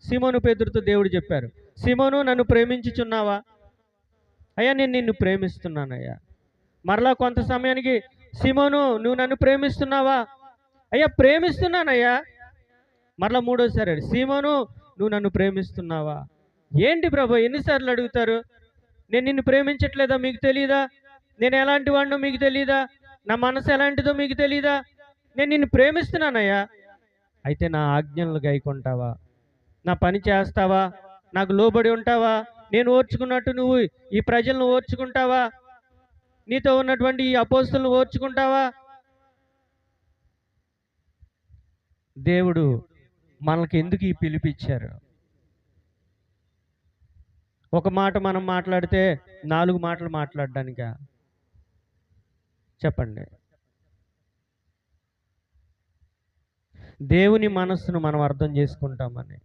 సీమోను పేతురుతో దేవుడు చెప్పారు, సీమోను నన్ను ప్రేమించుచున్నావా? అయ్యా నేను నిన్ను ప్రేమిస్తున్నానయ్యా. మరలా కొంత సమయానికి, సీమోను నువ్వు నన్ను ప్రేమిస్తున్నావా? అయ్యా ప్రేమిస్తున్నానయ్యా. మరలా మూడోసారి, సీమోను నువ్వు నన్ను ప్రేమిస్తున్నావా? ఏంటి ప్రభు ఎన్నిసార్లు అడుగుతారు? నేను నిన్ను ప్రేమించట్లేదా మీకు తెలీదా? నేను ఎలాంటి వాడినో మీకు తెలీదా? నా మనసు ఎలాంటిదో మీకు తెలీదా? నేను నిన్ను ప్రేమిస్తున్నానయ్యా. అయితే నా ఆజ్ఞలను గైకొంటావా? నా పని చేస్తావా? నాకు లోబడి ఉంటావా? నేను ఓర్చుకున్నట్టు నువ్వు ఈ ప్రజలను ఓర్చుకుంటావా? నీతో ఉన్నటువంటి ఈ అపోస్తులను ఓర్చుకుంటావా? దేవుడు మనకి ఎందుకు ఈ పిలిపిచ్చారు? ఒక మాట మనం మాట్లాడితే 4 మాటలు మాట్లాడడానికా? చెప్పండి. దేవుని మనస్సును మనం అర్థం చేసుకుంటామని.